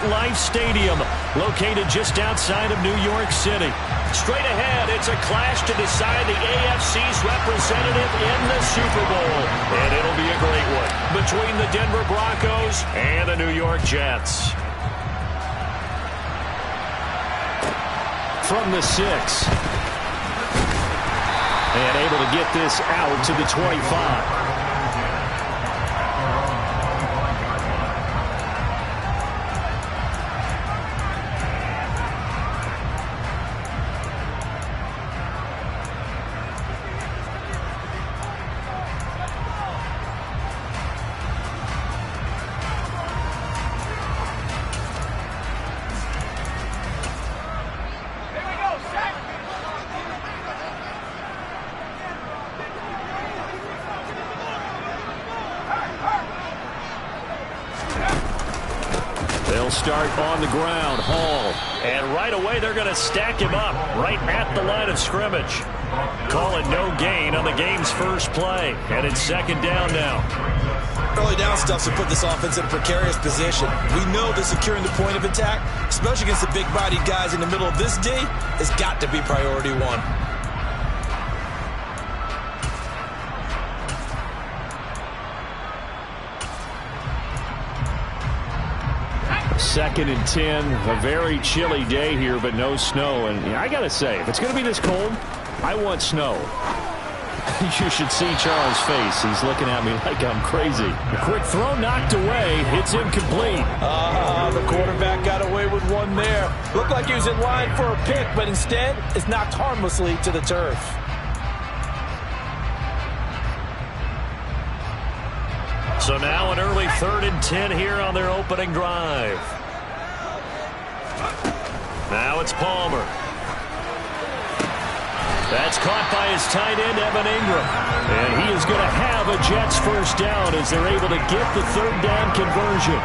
MetLife Stadium, located just outside of New York City. Straight ahead, it's a clash to decide the AFC's representative in the Super Bowl. And it'll be a great one between the Denver Broncos and the New York Jets. From the 6. And able to get this out to the 25. Start on the ground, Hall. And right away, they're going to stack him up right at the line of scrimmage. Call it no gain on the game's first play. And it's second down now. Early down stuff to put this offense in a precarious position. We know that securing the point of attack, especially against the big-bodied guys in the middle of this D, has got to be priority one. Second and 10, a very chilly day here, but no snow. And I got to say, if it's going to be this cold, I want snow. You should see Charles' face. He's looking at me like I'm crazy. A quick throw knocked away. It's incomplete. The quarterback got away with one there. Looked like he was in line for a pick, but instead, it's knocked harmlessly to the turf. So now an early 3rd and 10 here on their opening drive. Now it's Palmer. That's caught by his tight end, Evan Ingram. And he is going to have a Jets first down as they're able to get the 3rd down conversion.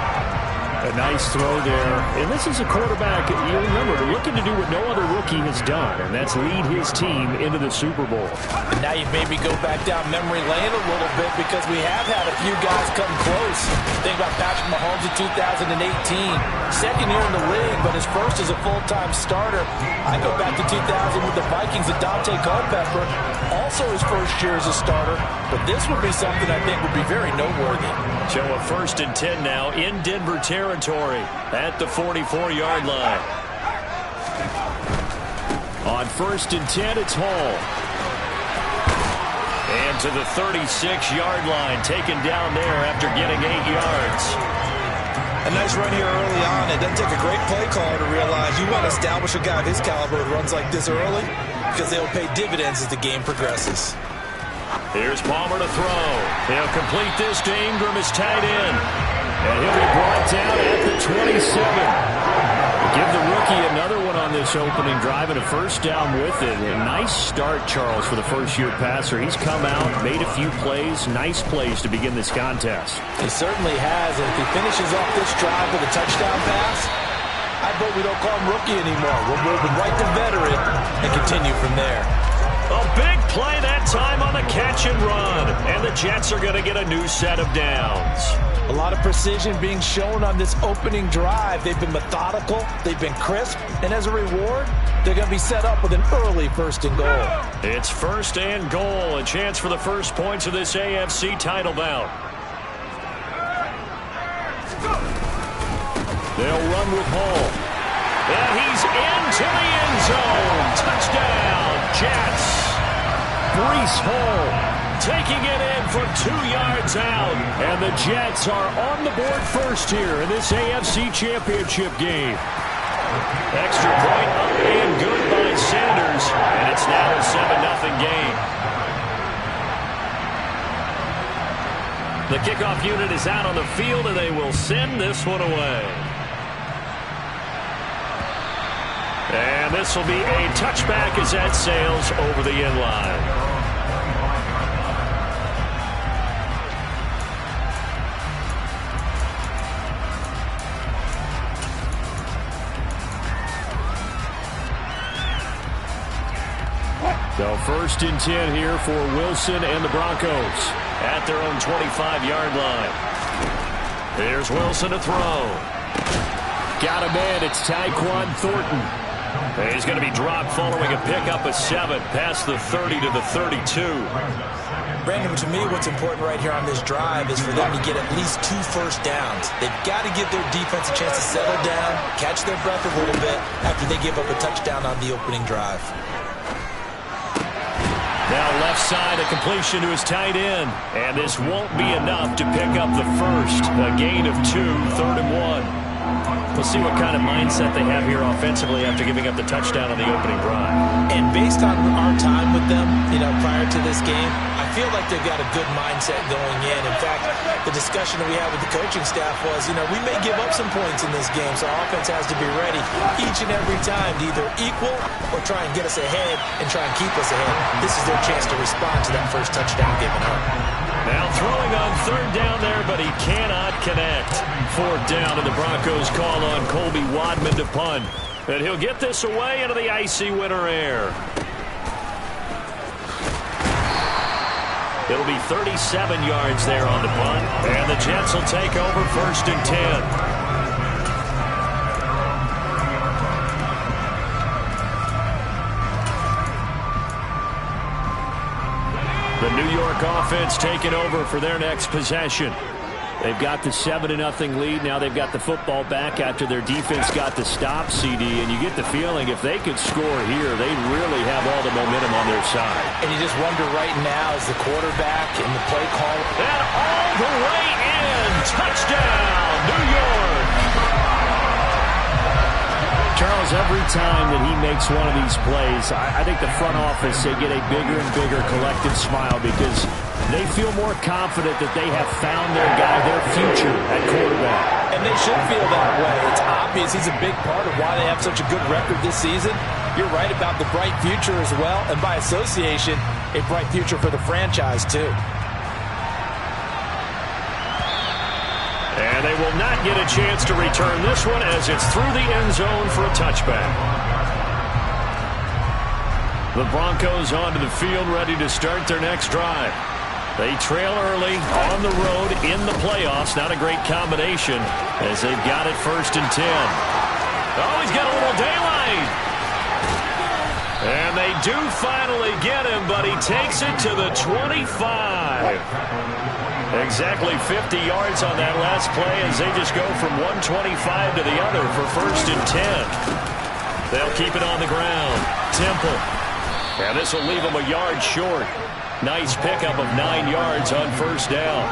A nice throw there. And this is a quarterback, you remember, looking to do what no other rookie has done, and that's lead his team into the Super Bowl. And now you maybe go back down memory lane a little bit because we have had a few guys come close. Think about Patrick Mahomes in 2018. Second year in the league, but his first as a full-time starter. I go back to 2000 with the Vikings and Dante Culpepper. Also his first year as a starter. But this would be something I think would be very noteworthy. So a 1st and 10 now in Denver territory at the 44-yard line. On 1st and 10, it's Hall. And to the 36-yard line, taken down there after getting 8 yards. A nice run here early on. It doesn't take a great play caller to realize you want to establish a guy of his caliber who runs like this early because they'll pay dividends as the game progresses. Here's Palmer to throw. He'll complete this to Ingram, his tight end. And he'll be brought down at the 27. Give the rookie another one on this opening drive and a first down with it. A nice start, Charles, for the first-year passer. He's come out, made a few plays, nice plays to begin this contest. He certainly has, and if he finishes off this drive with a touchdown pass, I vote we don't call him rookie anymore. We'll move him right to veteran and continue from there. A big play that time on the catch and run. And the Jets are going to get a new set of downs. A lot of precision being shown on this opening drive. They've been methodical. They've been crisp. And as a reward, they're going to be set up with an early 1st and goal. It's 1st and goal. A chance for the first points of this AFC title bout. They'll run with Hall. And he's into the end zone. Touchdown, Jets. Breece Hall taking it in from 2 yards out. And the Jets are on the board first here in this AFC Championship game. Extra point up and good by Sanders. And it's now a 7-0 game. The kickoff unit is out on the field, and they will send this one away. And this will be a touchback as that sails over the end line. So 1st and 10 here for Wilson and the Broncos at their own 25-yard line. Here's Wilson to throw. Got him in. It's Tyquan Thornton. And he's going to be dropped following a pickup of 7 past the 30 to the 32. Brandon, to me, what's important right here on this drive is for them to get at least 2 first downs. They've got to give their defense a chance to settle down, catch their breath a little bit after they give up a touchdown on the opening drive. Now left side, a completion to his tight end. And this won't be enough to pick up the first. A gain of 2, 3rd and 1. We'll see what kind of mindset they have here offensively after giving up the touchdown on the opening drive. And based on our time with them, prior to this game, I feel like they've got a good mindset going in. In fact, the discussion that we had with the coaching staff was, we may give up some points in this game, so our offense has to be ready each and every time to either equal or try and get us ahead and try and keep us ahead. This is their chance to respond to that first touchdown given up. Now throwing on 3rd down there, but he cannot connect. 4th down, and the Broncos call on Colby Wadman to punt. And he'll get this away into the icy winter air. It'll be 37 yards there on the punt. And the Jets will take over 1st and 10. The New York offense taking over for their next possession. They've got the 7-0 lead. Now they've got the football back after their defense got the stop, CD. And you get the feeling if they could score here, they'd really have all the momentum on their side. And you just wonder right now as the quarterback and the play call. And all the way in. Touchdown, New York. Charles, every time that he makes one of these plays, I think the front office, they get a bigger and bigger collective smile because they feel more confident that they have found their guy, their future at quarterback. And they should feel that way. It's obvious he's a big part of why they have such a good record this season. You're right about the bright future as well, and by association, a bright future for the franchise too. And they will not get a chance to return this one as it's through the end zone for a touchback. The Broncos onto the field ready to start their next drive. They trail early on the road in the playoffs. Not a great combination as they've got it 1st and 10. Oh, he's got a little daylight. And they do finally get him, but he takes it to the 25. Exactly 50 yards on that last play as they just go from 125 to the other for 1st and 10. They'll keep it on the ground. Temple. And this will leave them a yard short. Nice pickup of 9 yards on 1st down.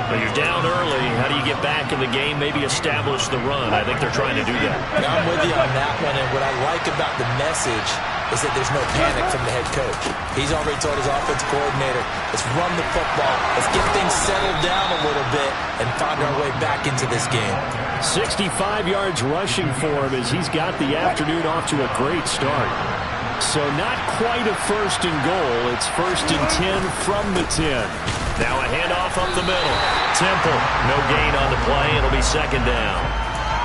But you're down early. How do you get back in the game? Maybe establish the run. I think they're trying to do that. I'm with you on that one. And what I like about the message is that there's no panic from the head coach. He's already told his offensive coordinator, let's run the football. Let's get things settled down a little bit and find our way back into this game. 65 yards rushing for him as he's got the afternoon off to a great start. So not quite a 1st and goal. It's 1st and 10 from the 10. Now a handoff up the middle. Temple, no gain on the play. It'll be 2nd down.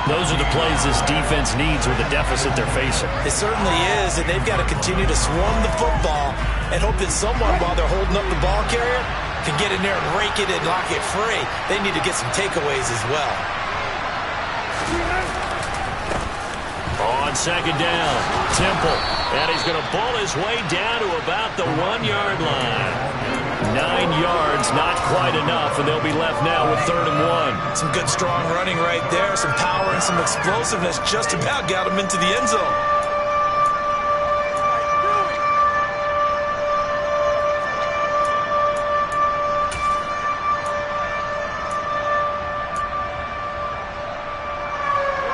Those are the plays this defense needs with the deficit they're facing. It certainly is, and they've got to continue to swarm the football and hope that someone, while they're holding up the ball carrier, can get in there and rake it and lock it free. They need to get some takeaways as well. On 2nd down, Temple. And he's going to bull his way down to about the 1-yard line. 9 yards, not quite enough, and they'll be left now with 3rd and 1. Some good, strong running right there. Some power and some explosiveness just about got him into the end zone.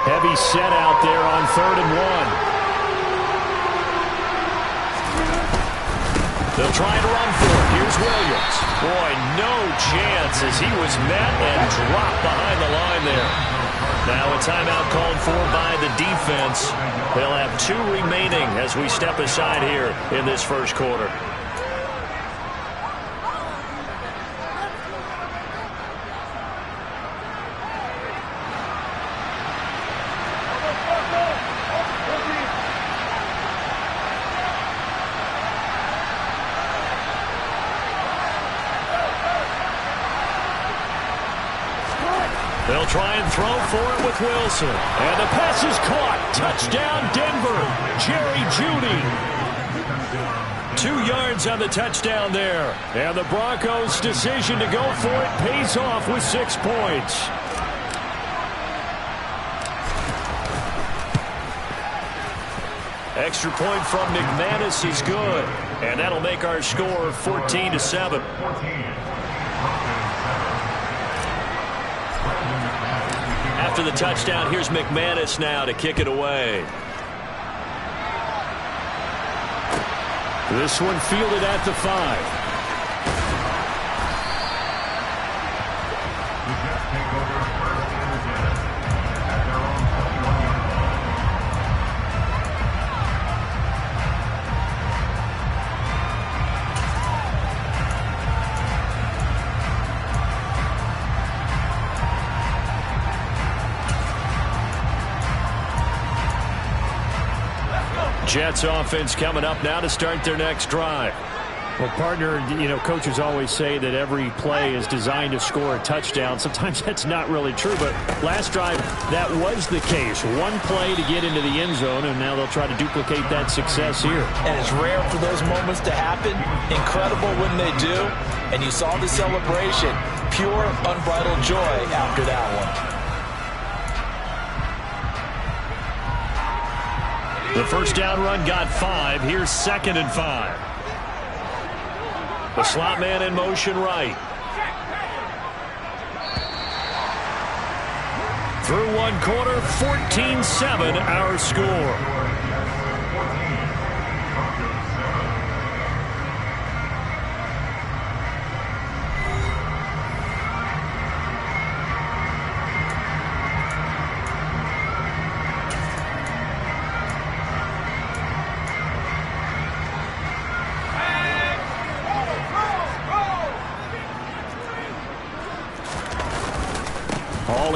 Heavy set out there on 3rd and 1. They'll try to run for it. Here's Williams. Boy, no chance as he was met and dropped behind the line there. Now a timeout called for by the defense. They'll have 2 remaining as we step aside here in this 1st quarter. They'll They'll try and throw for it with Wilson. And the pass is caught. Touchdown, Denver. Jerry Jeudy. 2 yards on the touchdown there. And the Broncos' decision to go for it pays off with 6 points. Extra point from McManus is good. And that'll make our score 14-7. After the touchdown, here's McManus now to kick it away. This one fielded at the 5. Jets offense coming up now to start their next drive. Well, partner, coaches always say that every play is designed to score a touchdown. Sometimes that's not really true, but last drive, that was the case. One play to get into the end zone, and now they'll try to duplicate that success here. And it's rare for those moments to happen. Incredible when they do. And you saw the celebration. Pure, unbridled joy after that one. The first down run got 5. Here's 2nd and 5. The slot man in motion right. Through 1 quarter, 14-7 our score.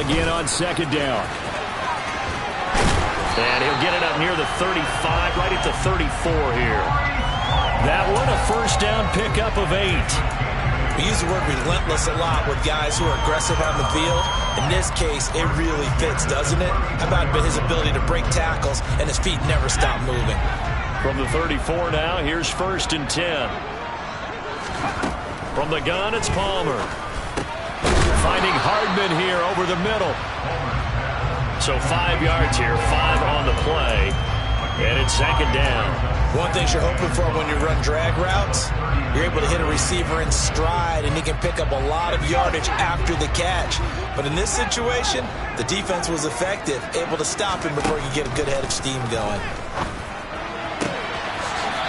Again on 2nd down. And he'll get it up near the 35, right at the 34 here. That one, a first down pickup of 8. We use the word relentless a lot with guys who are aggressive on the field. In this case, it really fits, doesn't it? How about his ability to break tackles and his feet never stop moving? From the 34 now, here's 1st and 10. From the gun, it's Palmer. Finding Hardman here over the middle. So 5 yards here, 5 on the play. And it's 2nd down. One thing you're hoping for when you run drag routes, you're able to hit a receiver in stride, and he can pick up a lot of yardage after the catch. But in this situation, the defense was effective, able to stop him before he could get a good head of steam going.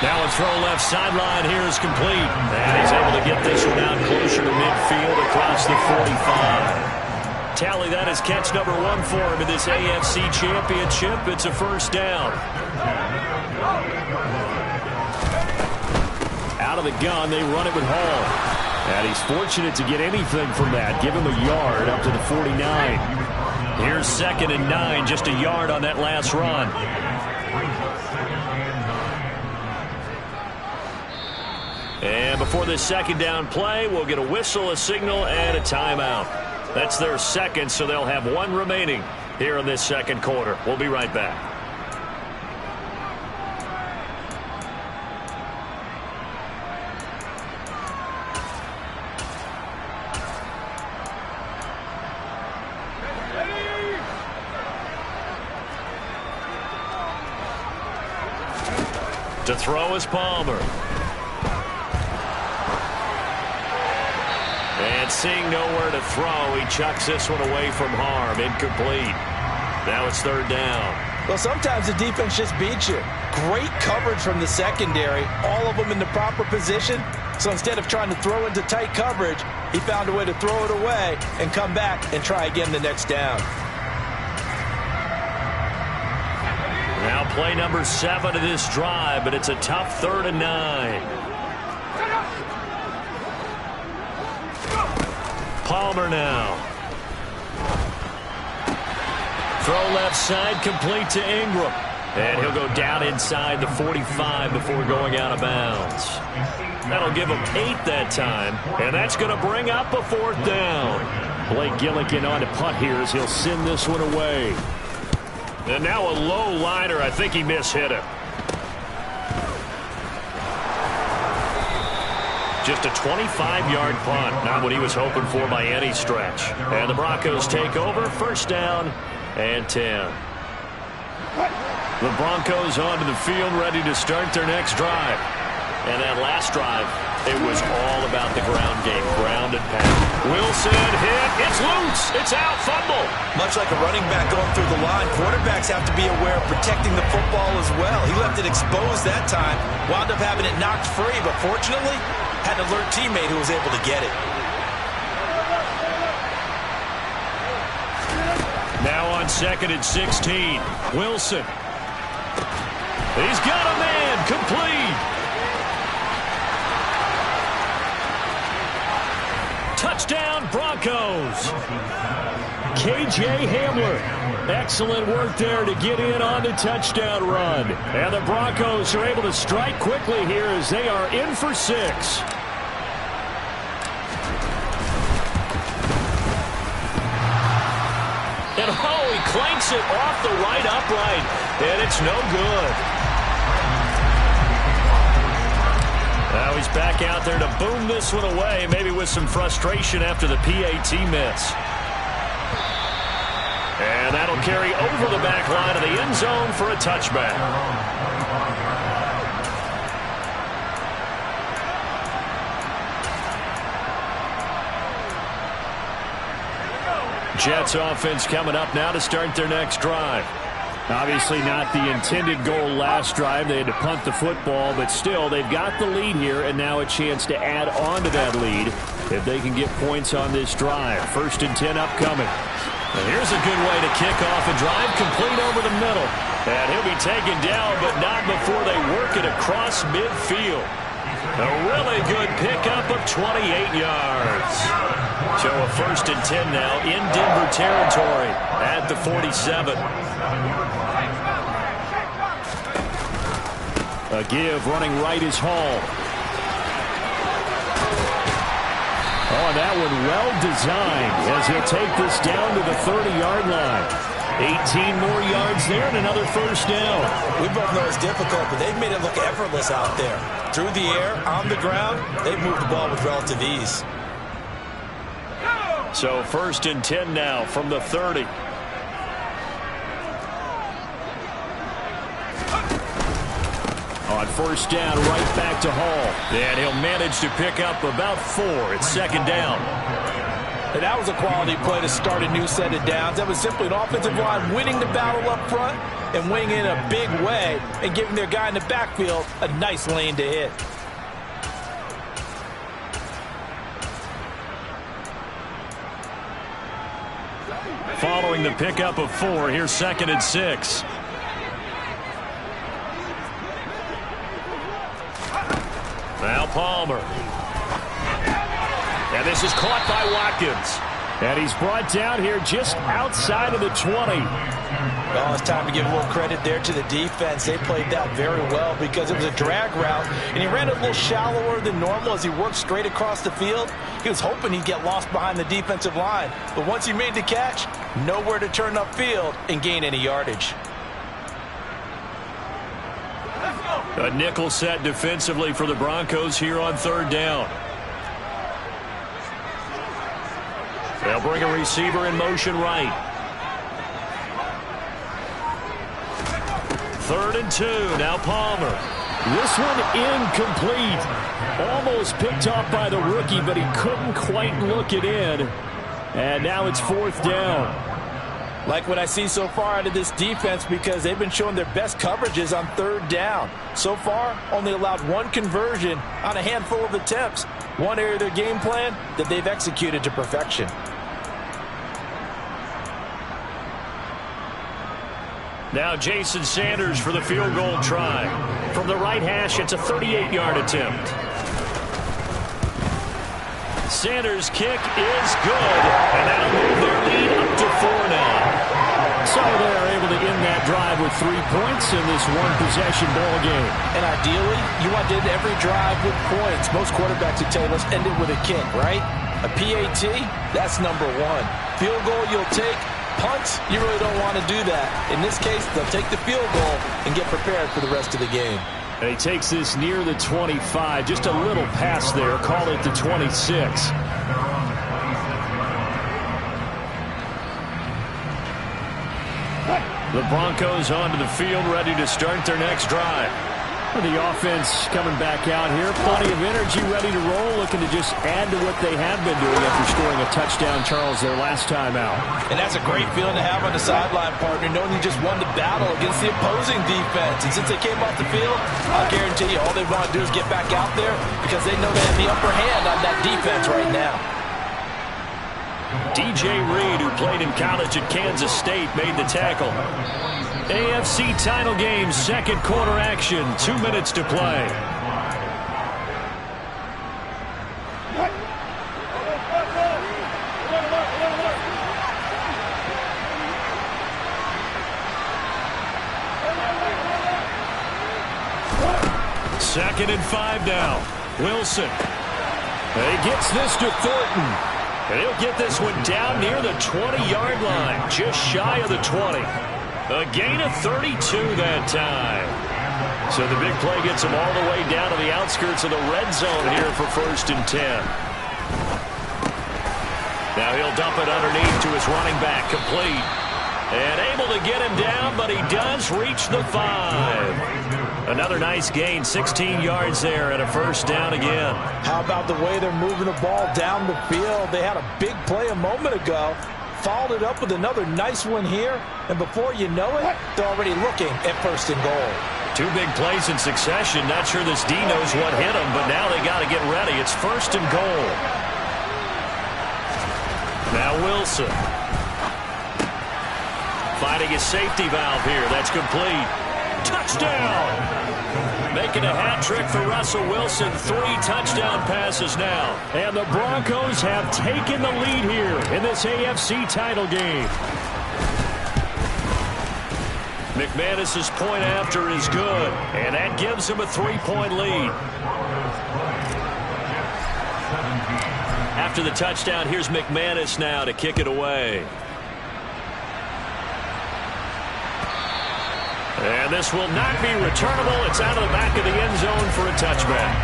Now a throw left sideline here is complete. And he's able to get this one out closer to midfield across the 45. Tally, that is catch number 1 for him in this AFC Championship. It's a first down. Out of the gun, they run it with Hall. And he's fortunate to get anything from that. Give him a yard up to the 49. Here's 2nd and 9, just a yard on that last run. And before this 2nd down play, we'll get a whistle, a signal, and a timeout. That's their 2nd, so they'll have 1 remaining here in this 2nd quarter. We'll be right back. To throw is Palmer. And seeing nowhere to throw, he chucks this one away from harm. Incomplete. Now it's 3rd down. Well, sometimes the defense just beats you. Great coverage from the secondary, all of them in the proper position. So instead of trying to throw into tight coverage, he found a way to throw it away and come back and try again the next down. Now play number 7 of this drive, but it's a tough 3rd and 9. Palmer now. Throw left side, complete to Ingram. And he'll go down inside the 45 before going out of bounds. That'll give him 8 that time. And that's going to bring up a 4th down. Blake Gillikin on to punt here as he'll send this one away. And now a low liner. I think he mishit him. Just a 25-yard punt. Not what he was hoping for by any stretch. And the Broncos take over. First down and 10. The Broncos onto the field, ready to start their next drive. And that last drive, it was all about the ground game, ground and pound. Wilson hit. It's loose. It's out. Fumble. Much like a running back going through the line, quarterbacks have to be aware of protecting the football as well. He left it exposed that time, wound up having it knocked free, but fortunately, had an alert teammate who was able to get it. Now on 2nd and 16. Wilson. He's got a man. Complete. Touchdown, Broncos. K.J. Hamler. Excellent work there to get in on the touchdown run. And the Broncos are able to strike quickly here as they are in for 6. And oh, he clanks it off the right upright. And it's no good. Now he's back out there to boom this one away, maybe with some frustration after the PAT miss. And that'll carry over the back line of the end zone for a touchback. Jets offense coming up now to start their next drive. Obviously not the intended goal last drive. They had to punt the football, but still, they've got the lead here, and now a chance to add on to that lead if they can get points on this drive. 1st and 10 upcoming. And here's a good way to kick off a drive, complete over the middle. And he'll be taken down, but not before they work it across midfield. A really good pickup of 28 yards. So a 1st and 10 now in Denver territory at the 47. A give running right is Hall. Oh, and that one well designed as he'll take this down to the 30-yard line. 18 more yards there and another 1st down. We both know it's difficult, but they've made it look effortless out there. Through the air, on the ground, they've moved the ball with relative ease. So 1st and 10 now from the 30. On 1st down, right back to Hall. And he'll manage to pick up about 4. It's 2nd down. And that was a quality play to start a new set of downs. That was simply an offensive line winning the battle up front and winning in a big way and giving their guy in the backfield a nice lane to hit. Following the pickup of 4, here's 2nd and 6. Now Palmer. And this is caught by Watkins. And he's brought down here just outside of the 20. Well, it's time to give a little credit there to the defense. They played that very well because it was a drag route, and he ran a little shallower than normal as he worked straight across the field. He was hoping he'd get lost behind the defensive line. But once he made the catch, nowhere to turn upfield and gain any yardage. A nickel set defensively for the Broncos here on 3rd down. They'll bring a receiver in motion right. 3rd and 2. Now Palmer. This one incomplete. Almost picked off by the rookie, but he couldn't quite look it in. And now it's 4th down. Like what I see so far out of this defense because they've been showing their best coverages on 3rd down. So far, only allowed 1 conversion on a handful of attempts. One area of their game plan that they've executed to perfection. Now Jason Sanders for the field goal try. From the right hash, it's a 38-yard attempt. Sanders' kick is good, and that'll move their lead up to 4 now. So they're able to end that drive with 3 points in this one-possession ball game. And ideally, you want to end every drive with points. Most quarterbacks would tell you, let's end it with a kick, right? A PAT, that's number one. Field goal you'll take. Punts, you really don't want to do that. In this case, they'll take the field goal and get prepared for the rest of the game. And he takes this near the 25. Just a little pass there. Call it the 26. The Broncos onto the field, ready to start their next drive. The offense coming back out here. Plenty of energy, ready to roll, looking to just add to what they have been doing after scoring a touchdown, Charles, their last time out. And that's a great feeling to have on the sideline, partner, knowing you just won the battle against the opposing defense. And since they came off the field, I'll guarantee you all they want to do is get back out there because they know they have the upper hand on that defense right now. DJ Reed, who played in college at Kansas State, made the tackle. AFC title game, second quarter action, 2 minutes to play. Second and 5 now. Wilson. He gets this to Thornton. And he'll get this one down near the 20-yard line, just shy of the 20. A gain of 32 that time. So the big play gets him all the way down to the outskirts of the red zone here for 1st and 10. Now he'll dump it underneath to his running back, complete. And able to get him down, but he does reach the 5. Another nice gain, 16 yards there, and a 1st down again. How about the way they're moving the ball down the field? They had a big play a moment ago. Followed it up with another nice one here, and before you know it, they're already looking at 1st and goal. 2 big plays in succession. Not sure this D knows what hit him, but now they got to get ready. It's 1st and goal. Now Wilson. Finding his safety valve here. That's complete. Touchdown! Making a hat trick for Russell Wilson. 3 touchdown passes now. And the Broncos have taken the lead here in this AFC title game. McManus's point after is good. And that gives him a 3-point lead. After the touchdown, here's McManus now to kick it away. And this will not be returnable. It's out of the back of the end zone for a touchback.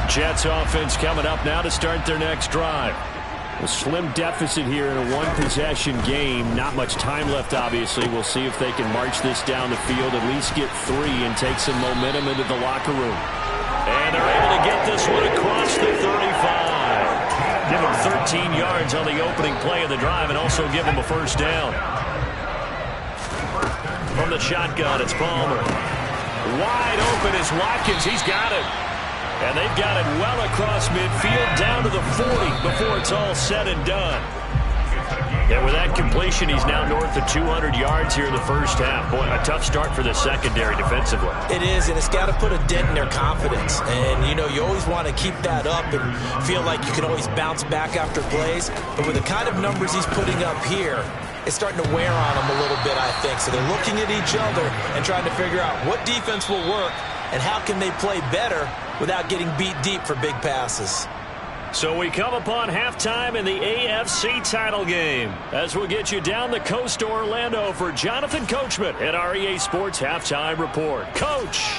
Jets offense coming up now to start their next drive. A slim deficit here in a one-possession game. Not much time left, obviously. We'll see if they can march this down the field, at least get 3 and take some momentum into the locker room. And they're able to get this one across the 35. Give them 13 yards on the opening play of the drive and also give them a 1st down. From the shotgun, it's Palmer. Wide open is Watkins. He's got it. And they've got it well across midfield down to the 40 before it's all said and done. And with that completion, he's now north of 200 yards here in the 1st half. Boy, a tough start for the secondary defensively. It is, and it's got to put a dent in their confidence. And, you know, you always want to keep that up and feel like you can always bounce back after plays. But with the kind of numbers he's putting up here, it's starting to wear on them a little bit, I think. So they're looking at each other and trying to figure out what defense will work and how can they play better without getting beat deep for big passes. So we come upon halftime in the AFC title game as we'll get you down the coast to Orlando for Jonathan Coachman at our EA Sports Halftime Report. Coach!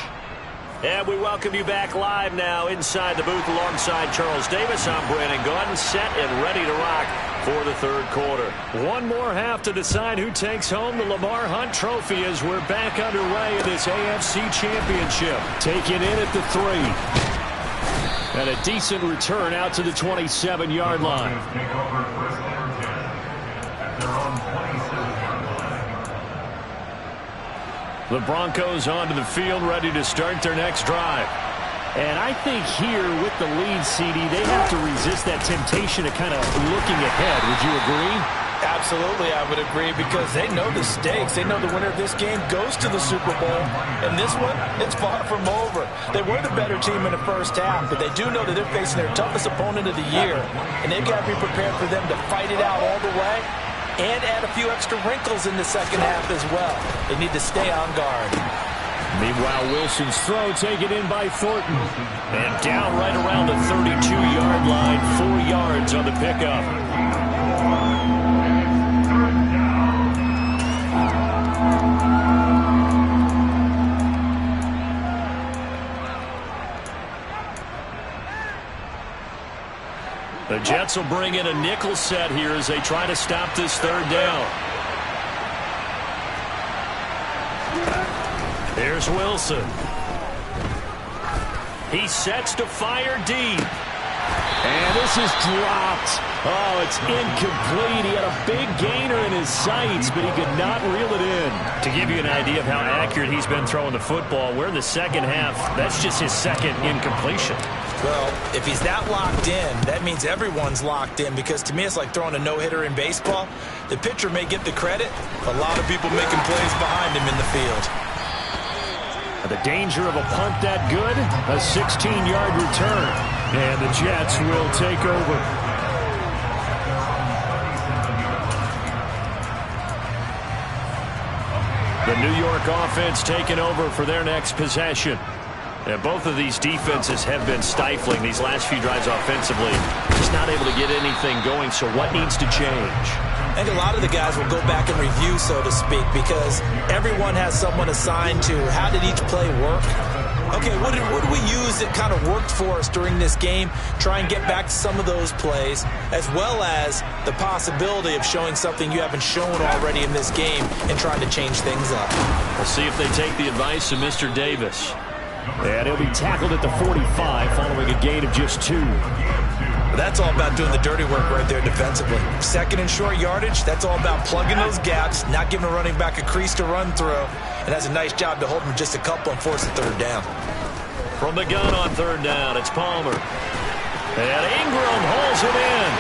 And we welcome you back live now inside the booth alongside Charles Davis. I'm Brandon Gordon, set and ready to rock for the 3rd quarter. One more half to decide who takes home the Lamar Hunt Trophy as we're back underway in this AFC Championship. Taken in at the 3. And a decent return out to the 27-yard line. The Broncos onto the field, ready to start their next drive. And I think here with the lead, CD, they have to resist that temptation of kind of looking ahead. Would you agree? Absolutely, I would agree, because they know the stakes. They know the winner of this game goes to the Super Bowl. And this one, it's far from over. They were the better team in the 1st half, but they do know that they're facing their toughest opponent of the year. And they've got to be prepared for them to fight it out all the way and add a few extra wrinkles in the second half as well. They need to stay on guard. Meanwhile, Wilson's throw taken in by Thornton. And down right around the 32-yard line, 4 yards on the pickup. The Jets will bring in a nickel set here as they try to stop this third down. Here's Wilson. He sets to fire deep. And this is dropped. Oh, it's incomplete. He had a big gainer in his sights, but he could not reel it in. To give you an idea of how accurate he's been throwing the football, we're in the second half. That's just his second incompletion. Well, if he's that locked in, that means everyone's locked in, because to me it's like throwing a no-hitter in baseball. The pitcher may get the credit, a lot of people making plays behind him in the field. The danger of a punt that good, a 16-yard return. And the Jets will take over. The New York offense taking over for their next possession. And both of these defenses have been stifling these last few drives offensively. Just not able to get anything going, so what needs to change? I think a lot of the guys will go back and review, so to speak, because everyone has someone assigned to how did each play work. Okay, what did we use that kind of worked for us during this game? Try and get back to some of those plays, as well as the possibility of showing something you haven't shown already in this game and trying to change things up. We'll see if they take the advice of Mr. Davis. And he'll be tackled at the 45 following a gain of just 2. That's all about doing the dirty work right there defensively. Second and short yardage, that's all about plugging those gaps, not giving a running back a crease to run through, and has a nice job to hold him just a couple and force the third down. From the gun on third down, it's Palmer. And Ingram hauls it in.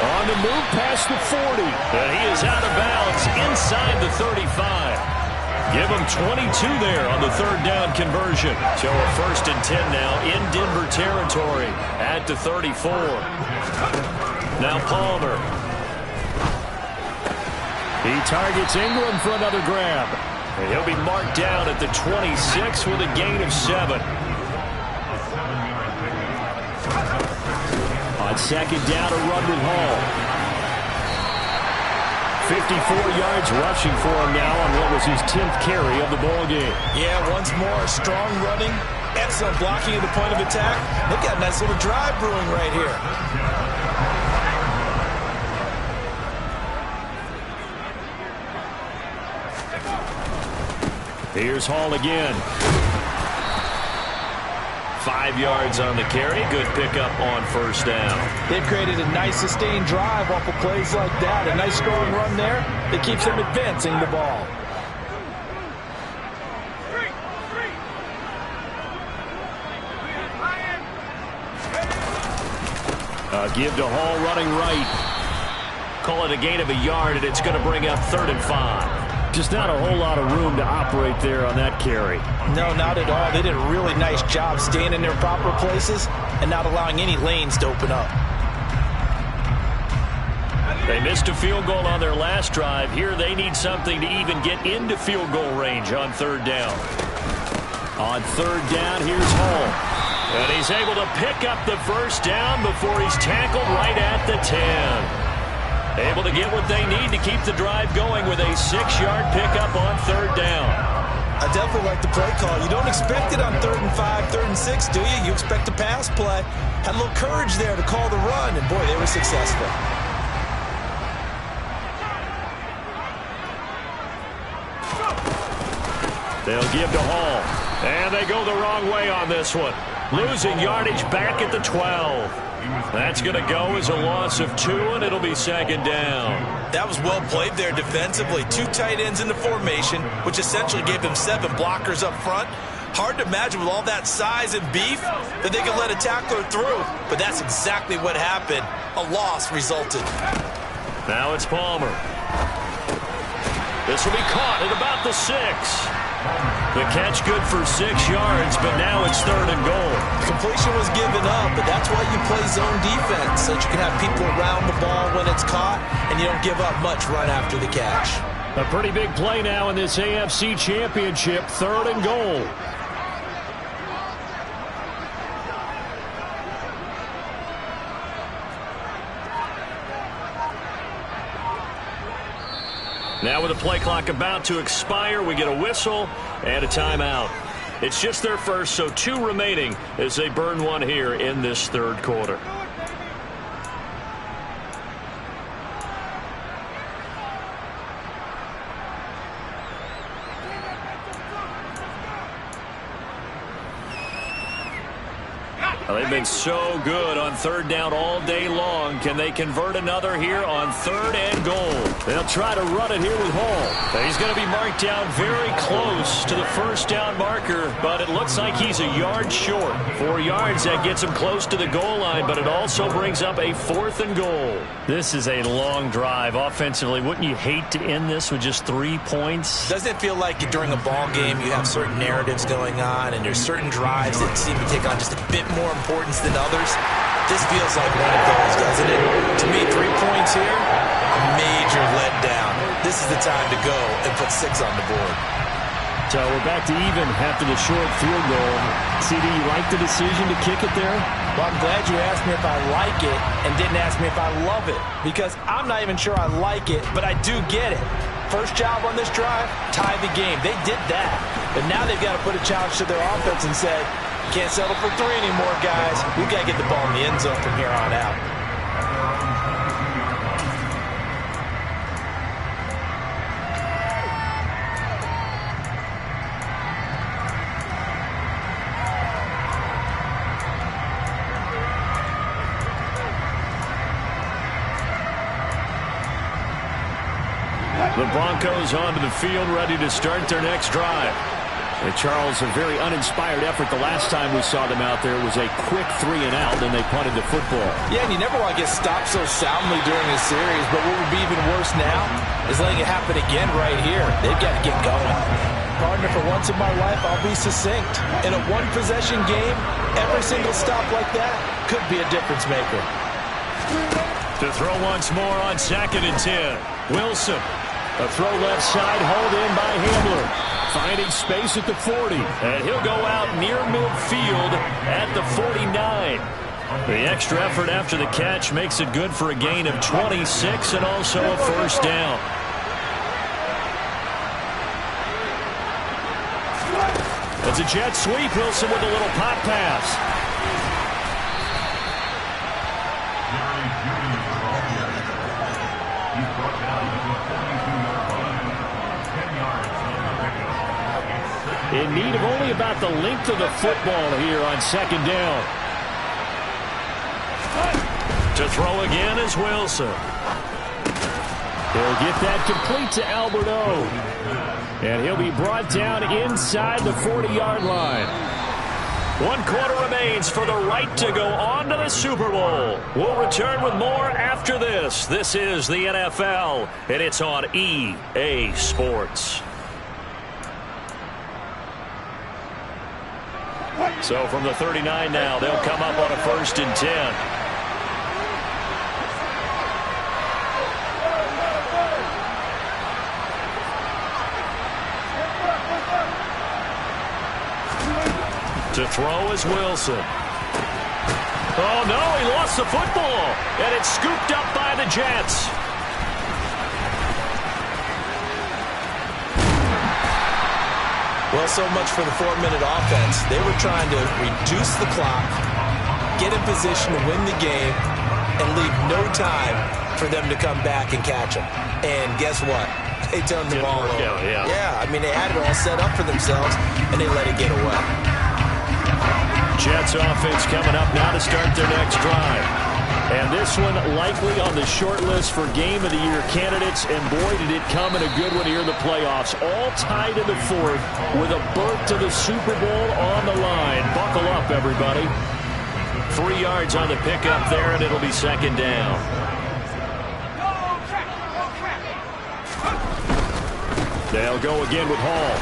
On the move past the 40. And he is out of bounds inside the 35. Give him 22 there on the third down conversion. So a 1st and 10 now in Denver territory at the 34. Now Palmer. He targets Ingram for another grab. And he'll be marked down at the 26 with a gain of 7. On second down, a run with Hall. 54 yards rushing for him now on what was his 10th carry of the ball game. Yeah, once more, strong running, excellent blocking at the point of attack. Look at a nice little drive brewing right here. Here's Hall again. 5 yards on the carry. Good pickup on first down. They've created a nice sustained drive off of plays like that. A nice strong run there that keeps them advancing the ball. Give to Hall running right. Call it a gain of a yard, and it's going to bring up 3rd and 5. Just not a whole lot of room to operate there on that carry. No, not at all. They did a really nice job staying in their proper places and not allowing any lanes to open up. They missed a field goal on their last drive. Here they need something to even get into field goal range on third down. On third down, here's Hall. And he's able to pick up the first down before he's tackled right at the 10. Able to get what they need to keep the drive going with a 6-yard pickup on third down. I definitely like the play call. You don't expect it on 3rd and 5, 3rd and 6, do you? You expect a pass play. Had a little courage there to call the run, and boy, they were successful. They'll give to Hall. And they go the wrong way on this one. Losing yardage back at the 12. That's going to go as a loss of 2, and it'll be 2nd down. That was well played there defensively. 2 tight ends in the formation, which essentially gave them 7 blockers up front. Hard to imagine with all that size and beef that they could let a tackler through, but that's exactly what happened. A loss resulted. Now it's Palmer. This will be caught at about the 6. The catch good for 6 yards, but now it's 3rd and goal. Completion was given up, but that's why you play zone defense, so that you can have people around the ball when it's caught, and you don't give up much run after the catch. A pretty big play now in this AFC Championship, 3rd and goal. Now with the play clock about to expire, we get a whistle and a timeout. It's just their first, so 2 remaining as they burn one here in this 3rd quarter. Well, they've been so good on 3rd down all day long. Can they convert another here on 3rd and goal? They'll try to run it here with Hall. He's going to be marked down very close to the 1st down marker, but it looks like he's a yard short. 4 yards, that gets him close to the goal line, but it also brings up a 4th and goal. This is a long drive offensively. Wouldn't you hate to end this with just 3 points? Doesn't it feel like during a ball game you have certain narratives going on, and there's certain drives that seem to take on just a bit more importance than others? This feels like one of those, doesn't it? To me, 3 points here, a major letdown. This is the time to go and put 6 on the board. So we're back to even after the short field goal. CD, you like the decision to kick it there? Well, I'm glad you asked me if I like it and didn't ask me if I love it, because I'm not even sure I like it, but I do get it. First job on this drive, tie the game. They did that. But now they've got to put a challenge to their offense and say, can't settle for 3 anymore, guys. We've got to get the ball in the end zone from here on out. The Broncos onto the field, ready to start their next drive. And Charles, a very uninspired effort the last time we saw them out there. It was a quick 3 and out, then they punted the football. Yeah, and you never want to get stopped so soundly during a series, but what would be even worse now is letting it happen again right here. They've got to get going. Partner, for once in my life, I'll be succinct. In a one-possession game, every single stop like that could be a difference maker. To throw once more on 2nd and 10. Wilson. A throw left side, hauled in by Hamler. Finding space at the 40. And he'll go out near midfield at the 49. The extra effort after the catch makes it good for a gain of 26 and also a 1st down. It's a jet sweep. Wilson with a little pop pass. In need of only about the length of the football here on 2nd down. To throw again is Wilson. He'll get that complete to Albert O. And he'll be brought down inside the 40-yard line. 1 quarter remains for the right to go on to the Super Bowl. We'll return with more after this. This is the NFL, and it's on EA Sports. So from the 39 now, they'll come up on a 1st and 10. To throw is Wilson. Oh, no, he lost the football. And it's scooped up by the Jets. Well, so much for the 4-minute offense. They were trying to reduce the clock, get in position to win the game, and leave no time for them to come back and catch them. And guess what? They turned the ball over. Yeah, I mean, they had it all set up for themselves, and they let it get away. Jets offense coming up now to start their next drive. And this one likely on the short list for Game of the Year candidates. And boy, did it come in a good one here in the playoffs. All tied in the 4th with a berth to the Super Bowl on the line. Buckle up, everybody. 3 yards on the pickup there, and it'll be 2nd down. They'll go again with Hall.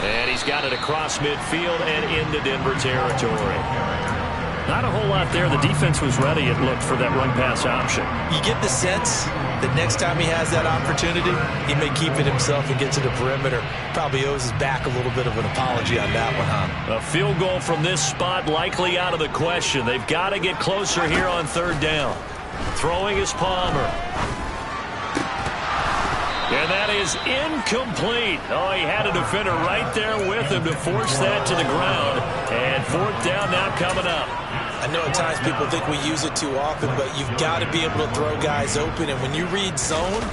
And he's got it across midfield and into Denver territory. Not a whole lot there. The defense was ready, it looked, for that run-pass option. You get the sense that next time he has that opportunity, he may keep it himself and get to the perimeter. Probably owes his back a little bit of an apology on that one, huh? A field goal from this spot likely out of the question. They've got to get closer here on third down. Throwing is Palmer. And that is incomplete. Oh, he had a defender right there with him to force that to the ground. And fourth down now coming up. I know at times people think we use it too often, but you've got to be able to throw guys open. And when you read zone,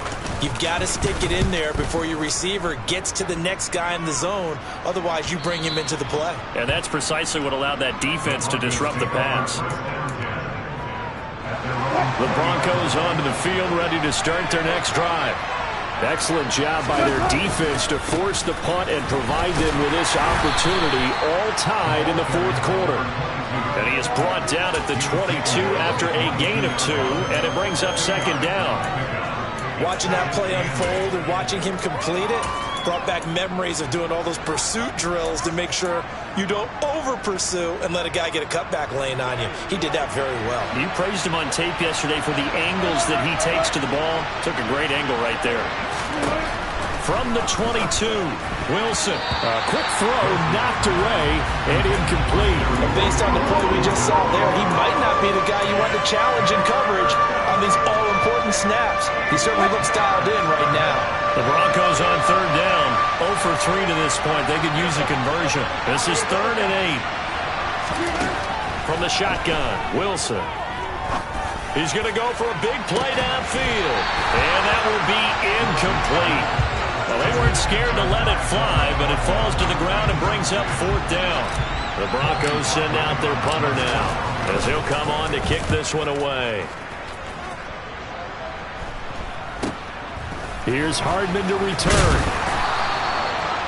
you've got to stick it in there before your receiver gets to the next guy in the zone. Otherwise, you bring him into the play. And that's precisely what allowed that defense to disrupt the pass. The Broncos onto the field, ready to start their next drive. Excellent job by their defense to force the punt and provide them with this opportunity, all tied in the fourth quarter. And he is brought down at the 22 after a gain of 2, and it brings up second down. Watching that play unfold and watching him complete it brought back memories of doing all those pursuit drills to make sure you don't over-pursue and let a guy get a cutback lane on you. He did that very well. You praised him on tape yesterday for the angles that he takes to the ball. Took a great angle right there. From the 22, Wilson. A quick throw knocked away and incomplete. But based on the play we just saw there, he might not be the guy you want to challenge in coverage on these all-important snaps. He certainly looks dialed in right now. The Broncos on third down. 0 for 3 to this point. They could use a conversion. This is 3rd and 8. From the shotgun, Wilson. He's going to go for a big play downfield. And that will be incomplete. Well, they weren't scared to let it fly, but it falls to the ground and brings up 4th down. The Broncos send out their punter now as he'll come on to kick this one away. Here's Hardman to return.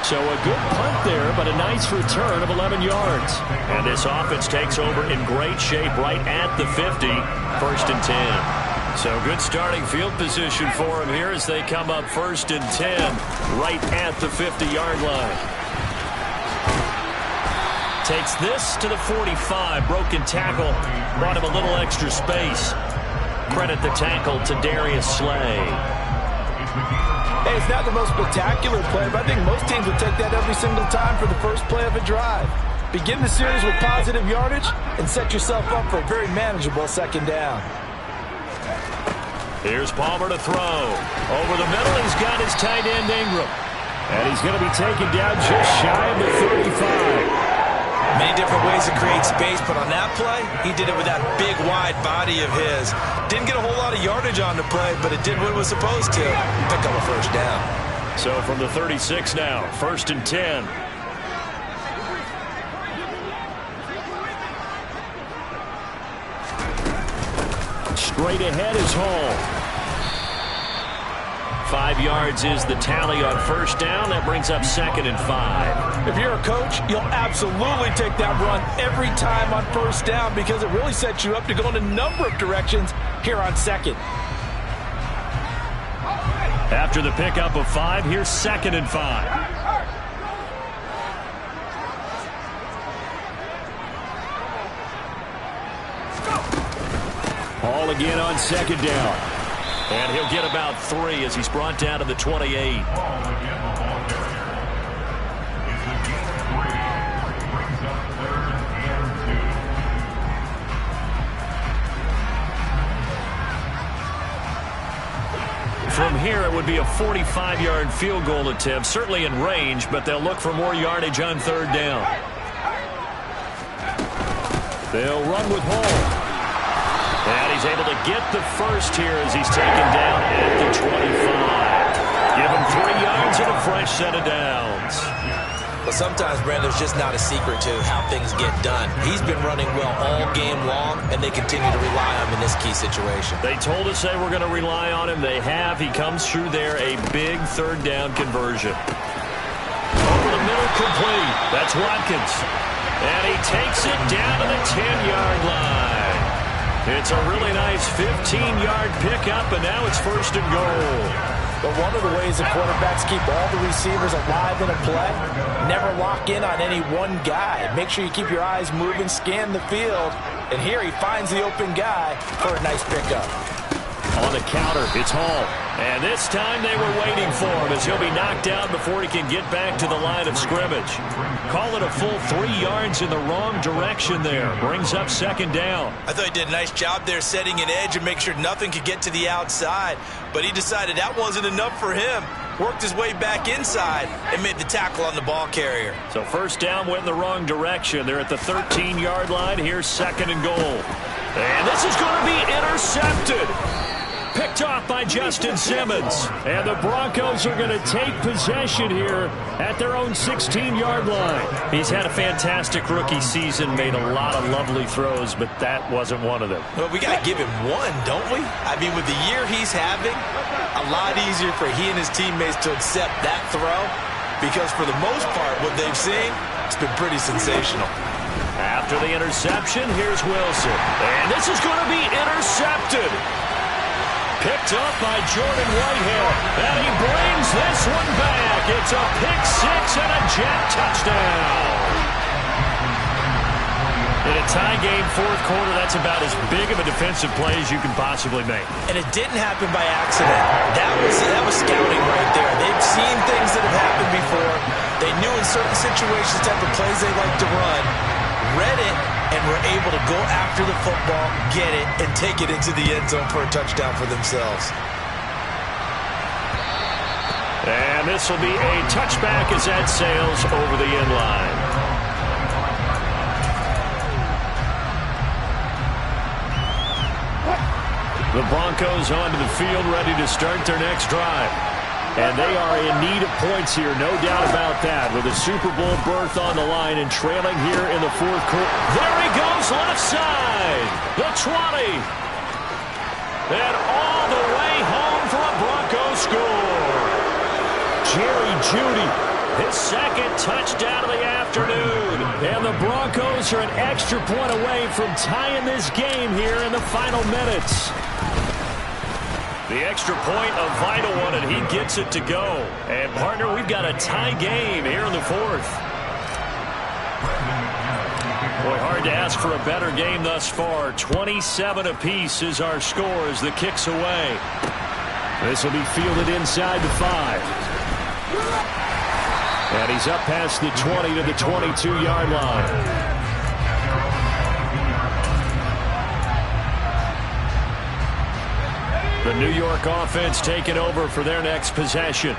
So a good punt there, but a nice return of 11 yards. And this offense takes over in great shape right at the 50, 1st and 10. So good starting field position for him here as they come up 1st and 10 right at the 50-yard line. Takes this to the 45. Broken tackle. Brought him a little extra space. Credit the tackle to Darius Slay. Hey, it's not the most spectacular play, but I think most teams will take that every single time for the first play of a drive. Begin the series with positive yardage and set yourself up for a very manageable second down. Here's Palmer to throw. Over the middle, he's got his tight end Ingram. And he's going to be taken down just shy of the 35. Many different ways to create space, but on that play, he did it with that big, wide body of his. Didn't get a whole lot of yardage on the play, but it did what it was supposed to. Pick up a first down. So from the 36 now, 1st and 10. Straight ahead is Hall. 5 yards is the tally on 1st down. That brings up 2nd and 5. If you're a coach, you'll absolutely take that run every time on 1st down because it really sets you up to go in a number of directions here on 2nd. After the pickup of 5, here's 2nd and 5. Hall again on 2nd down. And he'll get about 3 as he's brought down to the 28. From here, it would be a 45-yard field goal attempt, certainly in range, but they'll look for more yardage on 3rd down. They'll run with Hall. And he's able to get the first here as he's taken down at the 25. Give him 3 yards and a fresh set of downs. Well, sometimes, Brand, there's just not a secret to how things get done. He's been running well all game long, and they continue to rely on him in this key situation. They told us they were going to rely on him. They have. He comes through there, a big 3rd down conversion. Over the middle, complete. That's Watkins. And he takes it down to the 10-yard line. It's a really nice 15-yard pickup, and now it's 1st and goal. But one of the ways the quarterbacks keep all the receivers alive in a play, never lock in on any one guy. Make sure you keep your eyes moving, scan the field. And here he finds the open guy for a nice pickup. On the counter, it's Hall. And this time they were waiting for him as he'll be knocked down before he can get back to the line of scrimmage. Call it a full 3 yards in the wrong direction there. Brings up second down. I thought he did a nice job there setting an edge and make sure nothing could get to the outside. But he decided that wasn't enough for him. Worked his way back inside and made the tackle on the ball carrier. So first down went in the wrong direction. They're at the 13-yard line. Here's second and goal. And this is going to be intercepted. Picked off by Justin Simmons. And the Broncos are going to take possession here at their own 16-yard line. He's had a fantastic rookie season, made a lot of lovely throws, but that wasn't one of them. Well, we got to give him one, don't we? I mean, with the year he's having, a lot easier for he and his teammates to accept that throw because for the most part, what they've seen, it's been pretty sensational. After the interception, here's Wilson. And this is going to be intercepted. Picked up by Jordan Whitehead. And he brings this one back. It's a pick six and a Jet touchdown. In a tie game, fourth quarter, that's about as big of a defensive play as you can possibly make. And it didn't happen by accident. That was scouting right there. They've seen things that have happened before. They knew in certain situations type of plays they like to run. Read it, and were able to go after the football, get it, and take it into the end zone for a touchdown for themselves. And this will be a touchback as that sails over the end line. The Broncos onto the field, ready to start their next drive. And they are in need of points here, no doubt about that, with a Super Bowl berth on the line and trailing here in the fourth quarter. There he goes, left side, the 20. And all the way home for a Broncos score. Jerry Jeudy, his second touchdown of the afternoon. And the Broncos are an extra point away from tying this game here in the final minutes. The extra point, a vital one, and he gets it to go. And, partner, we've got a tie game here in the fourth. Boy, hard to ask for a better game thus far. 27 apiece is our score as the kick's away. This will be fielded inside the 5. And he's up past the 20 to the 22-yard line. The New York offense taking over for their next possession.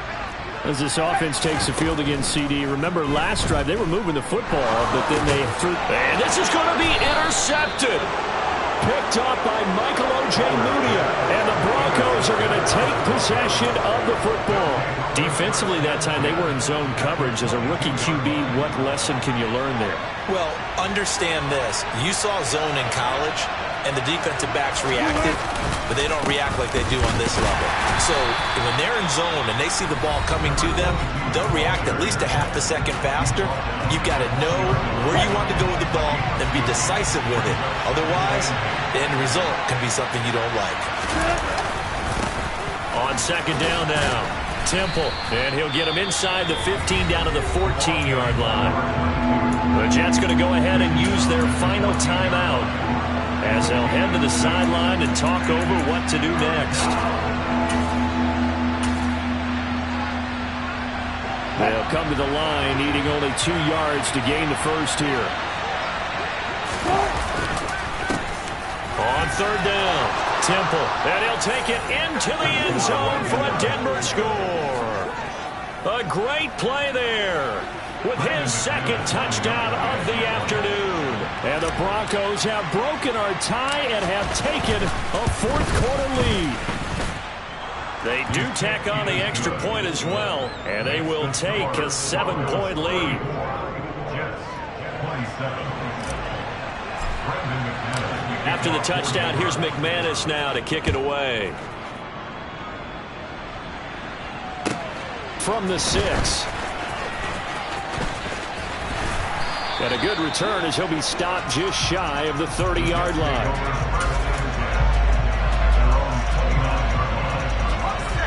As this offense takes the field against CD, remember last drive they were moving the football, but then they threw. And this is going to be intercepted. Picked up by Michael Ojemudia. And the Broncos are going to take possession of the football. Defensively that time they were in zone coverage. As a rookie QB, what lesson can you learn there? Well, understand this. You saw zone in college, and the defensive backs reacted, but they don't react like they do on this level. So when they're in zone and they see the ball coming to them, they'll react at least a half a second faster. You've got to know where you want to go with the ball and be decisive with it. Otherwise, the end result can be something you don't like. On second down now, Temple, and he'll get him inside the 15 down to the 14-yard line. The Jets going to go ahead and use their final timeout as they'll head to the sideline and talk over what to do next. They'll come to the line, needing only 2 yards to gain the first here. On third down, Temple, and he'll take it into the end zone for a Denver score. A great play there with his second touchdown of the afternoon. And the Broncos have broken our tie and have taken a fourth-quarter lead. They do tack on the extra point as well, and they will take a 7-point lead. After the touchdown, here's McManus now to kick it away. From the 6. And a good return as he'll be stopped just shy of the 30-yard line.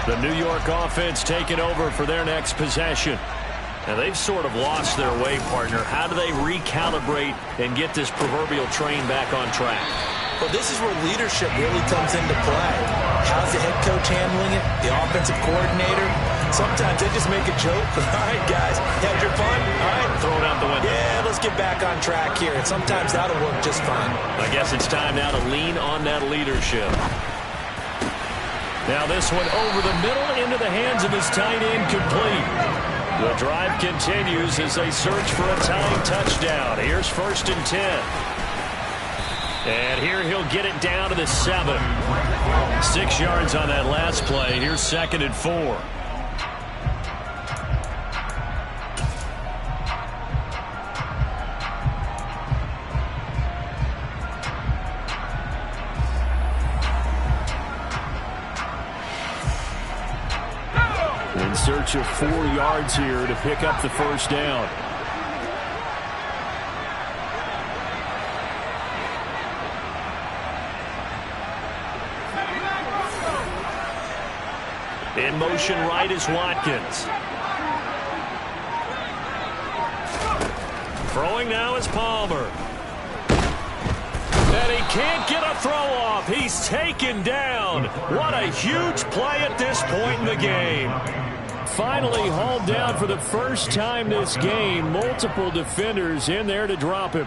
The New York offense taking over for their next possession. Now, they've sort of lost their way, partner. How do they recalibrate and get this proverbial train back on track? Well, this is where leadership really comes into play. How's the head coach handling it? The offensive coordinator? Sometimes they just make a joke. All right, guys, had your fun? All right. Throw it out the window. Yeah, let's get back on track here. And sometimes that'll work just fine. I guess it's time now to lean on that leadership. Now this one over the middle into the hands of his tight end, complete. The drive continues as they search for a tying touchdown. Here's 1st and 10. And here he'll get it down to the 7. 6 yards on that last play. Here's 2nd and 4. In search of 4 yards here to pick up the first down. In motion right is Watkins. Throwing now is Palmer. And he can't get a throw off. He's taken down. What a huge play at this point in the game. Finally hauled down for the first time this game. Multiple defenders in there to drop him.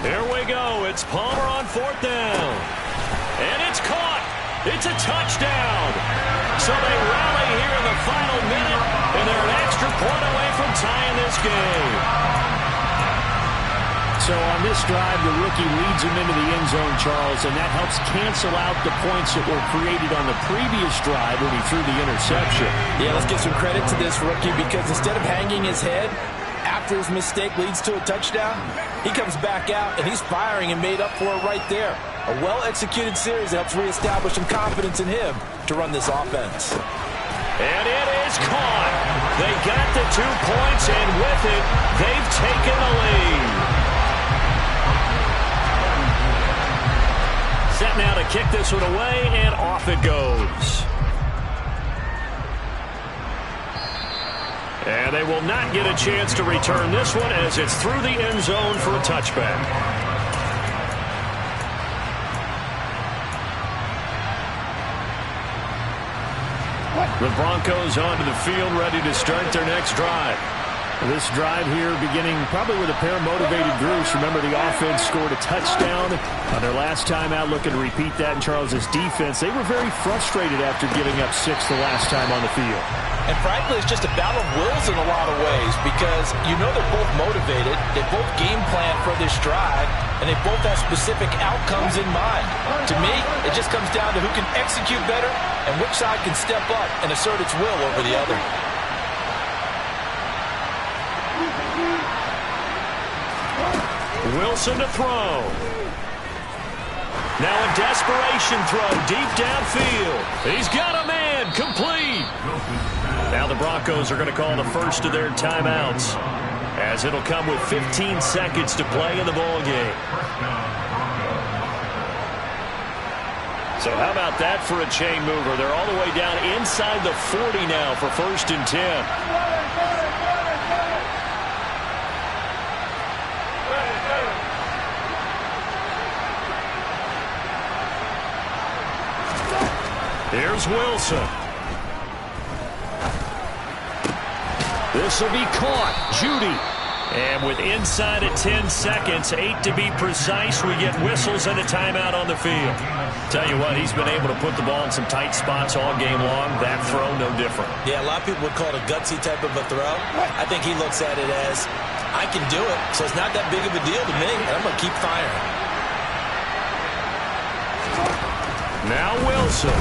Here we go. It's Palmer on 4th down. And it's caught. It's a touchdown. So they rally here in the final minute, and they're an extra point away from tying this game. So on this drive, the rookie leads him into the end zone, Charles, and that helps cancel out the points that were created on the previous drive when he threw the interception. Yeah, let's give some credit to this rookie because instead of hanging his head after his mistake leads to a touchdown, he comes back out and he's firing and made up for it right there. A well-executed series that helps reestablish some confidence in him to run this offense. And it is caught. They got the 2 points, and with it, they've taken the lead. Set now to kick this one away, and off it goes. And they will not get a chance to return this one as it's through the end zone for a touchback. The Broncos onto the field, ready to start their next drive. This drive here beginning probably with a pair of motivated groups. Remember, the offense scored a touchdown on their last time out, looking to repeat that in Charles's defense. They were very frustrated after giving up 6 the last time on the field. And frankly, it's just a battle of wills in a lot of ways because you know they're both motivated, they both game plan for this drive, and they both have specific outcomes in mind. To me, it just comes down to who can execute better and which side can step up and assert its will over the other. Wilson to throw. Now a desperation throw deep downfield. He's got a man, complete. Now the Broncos are going to call the first of their timeouts, as it'll come with 15 seconds to play in the ball game. So how about that for a chain mover? They're all the way down inside the 40 now for 1st and 10. Here's Wilson. This will be caught. Judy. And with inside of 10 seconds, 8 to be precise, we get whistles and a timeout on the field. Tell you what, he's been able to put the ball in some tight spots all game long. That throw, no different. Yeah, a lot of people would call it a gutsy type of a throw. I think he looks at it as, I can do it, so it's not that big of a deal to me, and I'm going to keep firing. Now Wilson.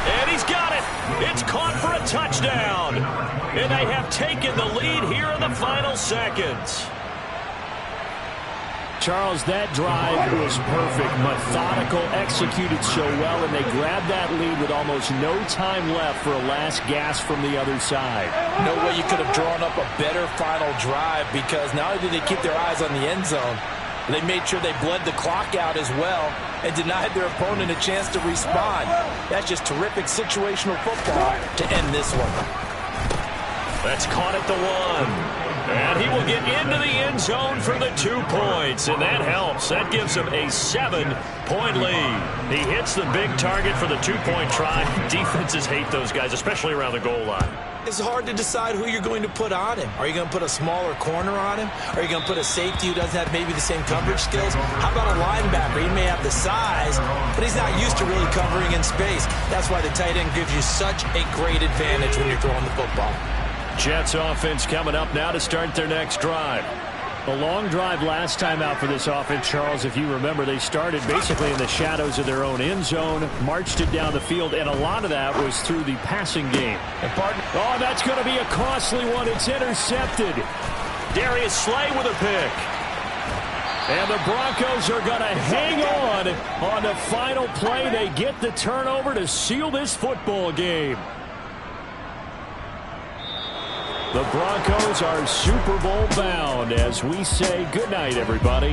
And he's got it. It's caught for a touchdown. And they have taken the lead here in the final seconds. Charles, that drive was perfect, methodical, executed so well, and they grabbed that lead with almost no time left for a last gasp from the other side. No way you could have drawn up a better final drive, because not only did they keep their eyes on the end zone, they made sure they bled the clock out as well and denied their opponent a chance to respond. That's just terrific situational football to end this one. That's caught at the 1. And he will get into the end zone for the 2 points. And that helps. That gives him a 7-point lead. He hits the big target for the 2-point try. Defenses hate those guys, especially around the goal line. It's hard to decide who you're going to put on him. Are you going to put a smaller corner on him? Are you going to put a safety who doesn't have maybe the same coverage skills? How about a linebacker? He may have the size, but he's not used to really covering in space. That's why the tight end gives you such a great advantage when you're throwing the football. Jets offense coming up now to start their next drive. A long drive last time out for this offense, Charles. If you remember, they started basically in the shadows of their own end zone, marched it down the field, and a lot of that was through the passing game. Oh, that's going to be a costly one. It's intercepted. Darius Slay with a pick. And the Broncos are going to hang on the final play. They get the turnover to seal this football game. The Broncos are Super Bowl bound as we say goodnight, everybody.